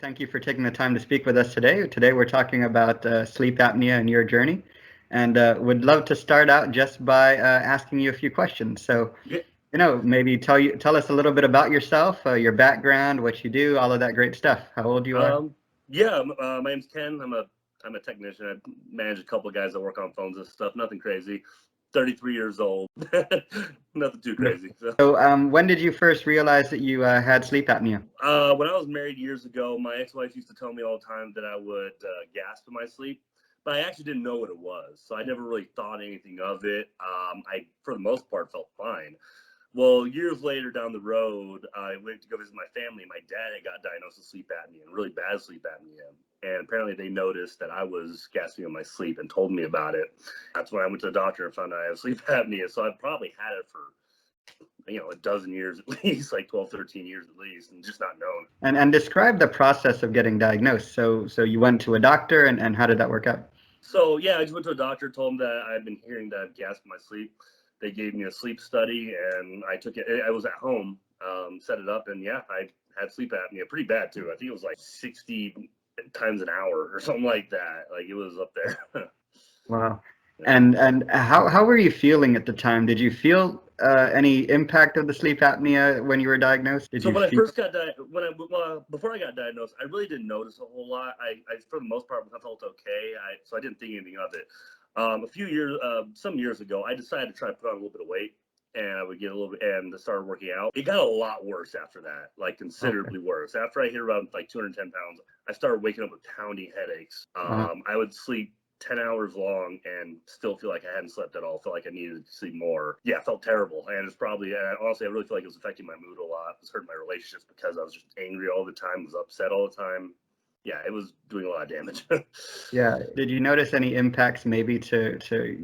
Thank you for taking the time to speak with us today. Today we're talking about sleep apnea and your journey, and would love to start out just by asking you a few questions. So, Yeah. maybe tell us a little bit about yourself, your background, what you do, all of that great stuff. How old you are? Yeah. My name's Ken. I'm a technician. I manage a couple of guys that work on phones and stuff. Nothing crazy. 33 years old. Nothing too crazy. So, when did you first realize that you had sleep apnea? When I was married years ago, my ex-wife used to tell me all the time that I would gasp in my sleep, but I actually didn't know what it was, so I never really thought anything of it. I, for the most part, felt fine. Well, years later down the road, I went to go visit my family. My dad had got diagnosed with sleep apnea, and really bad sleep apnea. And apparently they noticed that I was gasping in my sleep and told me about it. That's when I went to the doctor and found out I have sleep apnea. So I probably had it for, a dozen years at least, like 12, 13 years at least, and just not known. And describe the process of getting diagnosed. So you went to a doctor, and how did that work out? So yeah, I just went to a doctor, told him that I've been hearing that I've gasped in my sleep. They gave me a sleep study, and I took it. I was at home, set it up, and yeah, I had sleep apnea, pretty bad too. I think it was like 60 times an hour or something like that. Like it was up there. Wow. Yeah. And how were you feeling at the time? Did you feel any impact of the sleep apnea when you were diagnosed? Did So you when I feel? first got before I got diagnosed, I really didn't notice a whole lot. I for the most part, I felt okay. So I didn't think anything of it. Some years ago, I decided to try to put on a little bit of weight, and I would get a little bit and started working out. It got a lot worse after that, like Okay. considerably worse. After I hit around like 210 pounds, I started waking up with pounding headaches. Wow. I would sleep 10 hours long and still feel like I hadn't slept at all. Felt like I needed to sleep more. Yeah, it felt terrible. And it's probably, honestly, I really feel like it was affecting my mood a lot. It was hurting my relationships because I was just angry all the time, was upset all the time. Yeah, it was doing a lot of damage. Yeah. Did you notice any impacts maybe to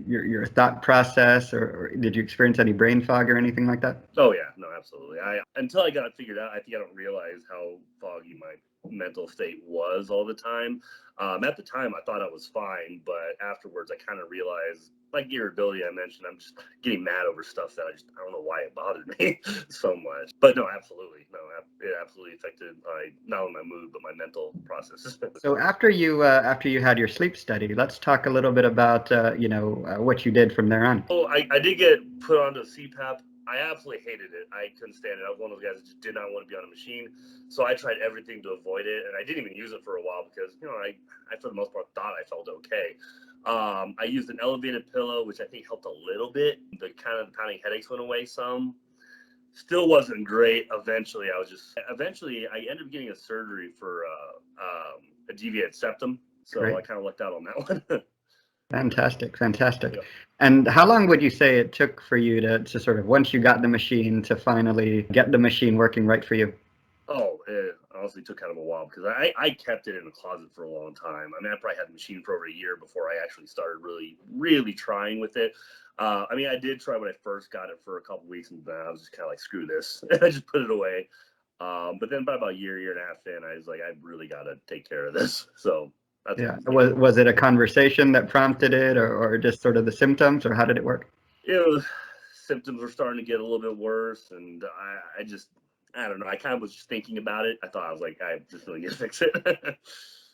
your thought process, or did you experience any brain fog or anything like that? Oh yeah, no, absolutely. Until I got it figured out, I think I don't realize how foggy my mental state was all the time. At the time, I thought I was fine, but afterwards, I kind of realized, like irritability, I mentioned, I'm just getting mad over stuff that I don't know why it bothered me so much. But no, absolutely, no, it absolutely affected not only my mood but my mental processes. So after you had your sleep study, let's talk a little bit about what you did from there on. Oh, I did get put onto CPAP. I absolutely hated it. I couldn't stand it. I was one of those guys that just did not want to be on a machine. So I tried everything to avoid it, and I didn't even use it for a while because I for the most part thought I felt okay. I used an elevated pillow, which I think helped a little bit. The kind of pounding headaches went away some. Still wasn't great. Eventually, I ended up getting a surgery for a deviated septum. So Great. I kind of lucked out on that one. Fantastic, fantastic. Yeah. And how long would you say it took for you to sort of, once you got the machine, to finally get the machine working right for you? Oh, it honestly took kind of a while because I kept it in the closet for a long time. I mean, I probably had the machine for over a year before I actually started really, really trying with it. I mean, I did try when I first got it for a couple weeks, and then I was just kind of like, screw this. I just put it away. But then by about a year and a half in, I was like, I really got to take care of this. So that's Yeah. when Was it a conversation that prompted it, or just sort of the symptoms, or how did it work? symptoms were starting to get a little bit worse, and I don't know. I kind of was just thinking about it. I thought I was like, I just really need to fix it. So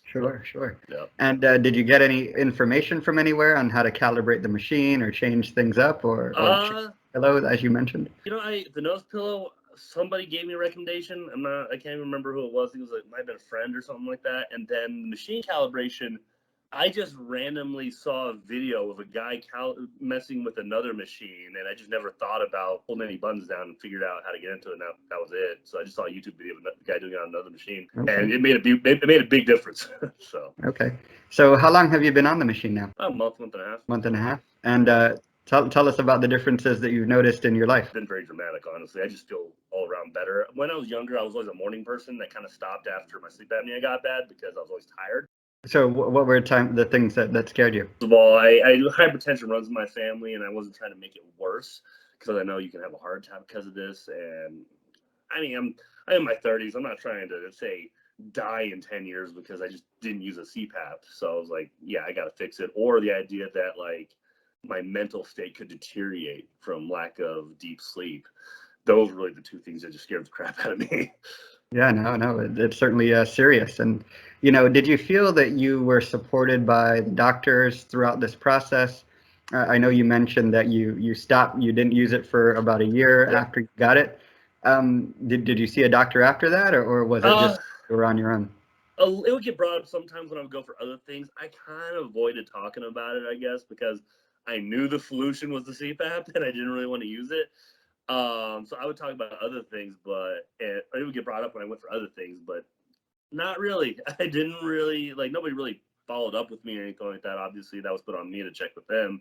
Sure, sure. yeah. And did you get any information from anywhere on how to calibrate the machine or change things up, or change Uh, the pillow, as you mentioned? the nose pillow. Somebody gave me a recommendation. I can't even remember who it was. I think it was might have been a friend or something like that. And then the machine calibration. I just randomly saw a video of a guy messing with another machine, and I just never thought about pulling any buttons down and figured out how to get into it. And that was it. So I just saw a YouTube video of a guy doing it on another machine, Okay, and it made a big difference. So okay. So how long have you been on the machine now? about a month and a half. Month and a half. And tell us about the differences that you've noticed in your life. Been very dramatic, honestly. I just feel all around better. When I was younger, I was always a morning person. That kind of stopped after my sleep apnea got bad because I was always tired. So what were the things that scared you? First of all, hypertension runs in my family, and I wasn't trying to make it worse because I know you can have a heart attack because of this. And I mean, I'm in my 30s. I'm not trying to say die in 10 years because I just didn't use a CPAP. So I was like, yeah, I got to fix it. Or the idea that like my mental state could deteriorate from lack of deep sleep. Those were really the two things that just scared the crap out of me. Yeah, no, it's certainly serious. And, did you feel that you were supported by the doctors throughout this process? I know you mentioned that you stopped, you didn't use it for about a year Yeah. after you got it. Did you see a doctor after that, or was it Uh, just you were on your own? it would get brought up sometimes when I would go for other things. I kind of avoided talking about it, I guess, because I knew the solution was the CPAP and I didn't really want to use it. So I would talk about other things, but it would get brought up when I went for other things, but not really. I didn't really like nobody really followed up with me or anything like that. Obviously, that was put on me to check with them,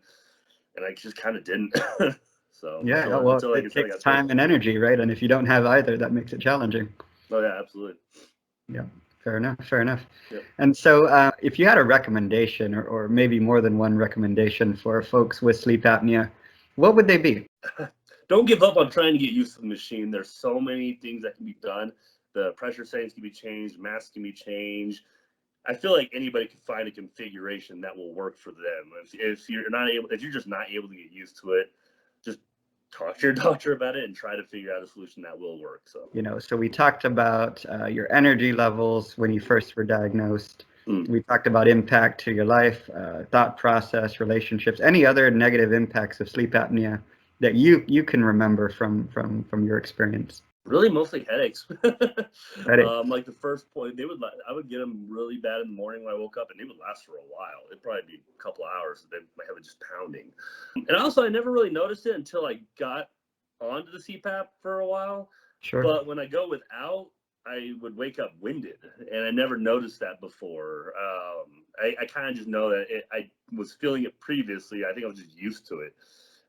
and I just kind of didn't. So Yeah, until well, until like it until I takes got sick. time and energy, right? And if you don't have either, that makes it challenging. Oh yeah, absolutely. Yeah, fair enough, fair enough. Yep. And so, if you had a recommendation, or maybe more than one recommendation for folks with sleep apnea, what would they be? Don't give up on trying to get used to the machine. There's so many things that can be done. The pressure settings can be changed, masks can be changed. I feel like anybody can find a configuration that will work for them. If you're not able, if you're just not able to get used to it, just talk to your doctor about it and try to figure out a solution that will work. So, So we talked about your energy levels when you first were diagnosed. We talked about impact to your life, thought process, relationships, any other negative impacts of sleep apnea that you can remember from your experience. really, mostly headaches. Headache. Like the first point, I would get them really bad in the morning when I woke up, and they would last for a while. It'd probably be a couple of hours. My head was just pounding. And also, I never really noticed it until I got onto the CPAP for a while. Sure. But when I go without, I would wake up winded, and I never noticed that before. I kind of just know that I was feeling it previously. I think I was just used to it.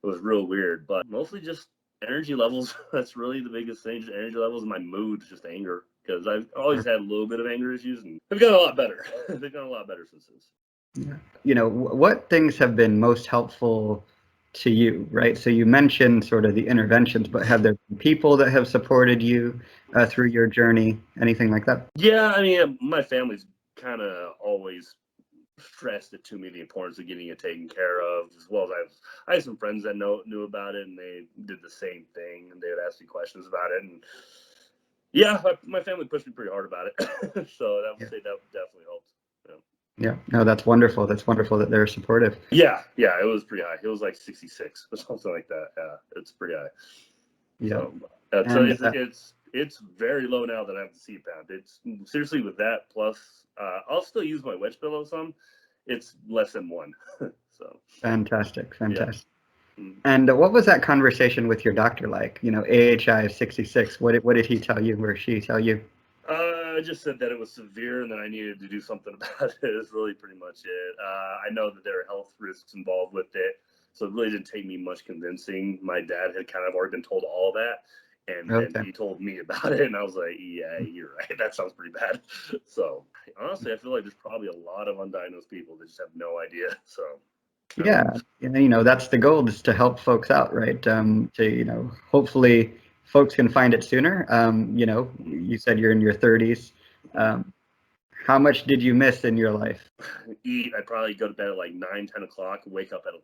It was real weird, but mostly just energy levels. That's really the biggest thing. Just energy levels and my mood, just anger. Because I've always had a little bit of anger issues, and they've gotten a lot better. They've gotten a lot better since this. Yeah. What things have been most helpful to you, right? So you mentioned sort of the interventions, but have there been people that have supported you through your journey? Anything like that? Yeah, I mean, my family's kind of always stressed it to me the importance of getting it taken care of, as well as I had some friends that knew about it, and they did the same thing, and they would ask me questions about it, and yeah, my family pushed me pretty hard about it, so that would Yeah. say that definitely helped. Yeah. Yeah. No, that's wonderful. That's wonderful that they're supportive. Yeah, it was pretty high. It was like 66 or something like that. Yeah, it's pretty high. Yeah. So, so And it's very low now that I have the CPAP. It's seriously with that plus I'll still use my wedge pillow some. It's less than one. So fantastic, yeah. fantastic. And what was that conversation with your doctor like? AHI of 66. What did he tell you, or she tell you? I just said that it was severe and that I needed to do something about it. Is really pretty much it. I know that there are health risks involved with it, so it really didn't take me much convincing. My dad had kind of already been told all that, and then Okay. he told me about it, and I was like, "Yeah, you're right. That sounds pretty bad." So honestly, I feel like there's probably a lot of undiagnosed people that just have no idea. So Yeah, and that's the goal, is to help folks out, right? Hopefully folks can find it sooner. You said you're in your 30s. How much did you miss in your life? eat. I'd probably go to bed at like 9, 10 o'clock, wake up at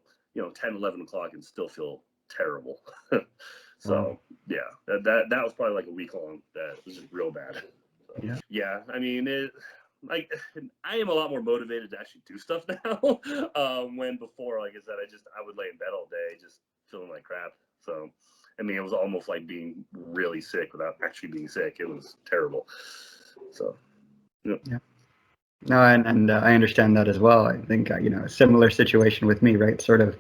10, 11 o'clock, and still feel terrible. Wow. So yeah, that was probably like a week long. That was just real bad. So, Yeah. yeah, I mean it. Like I am a lot more motivated to actually do stuff now. When before, like I said, I would lay in bed all day just feeling like crap. So I mean, it was almost like being really sick without actually being sick. It was terrible. So Yeah. No, and I understand that as well. I think a similar situation with me, right? Sort of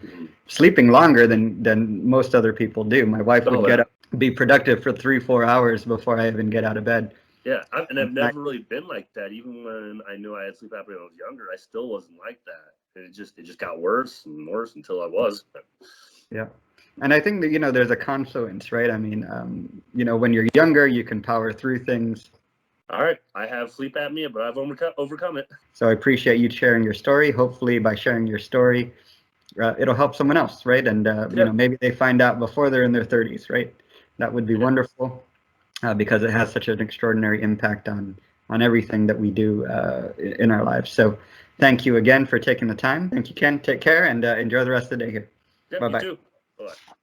sleeping longer than most other people do. My wife would oh get yeah. up, be productive for 3, 4 hours before I even get out of bed. Yeah, and I've And never really been like that. Even when I knew I had sleep apnea when I was younger, I still wasn't like that. It just got worse and worse until I was. yeah. And I think that, there's a confluence, right? I mean, when you're younger, you can power through things. All right, I have sleep apnea, but I've overcome it. So I appreciate you sharing your story. Hopefully, by sharing your story, it'll help someone else, right? And Yeah, maybe they find out before they're in their 30s, right? That would be wonderful, because it has such an extraordinary impact on everything that we do in our lives. So thank you again for taking the time. Thank you, Ken. Take care, and enjoy the rest of the day here. yep, Bye you bye. too. Bye.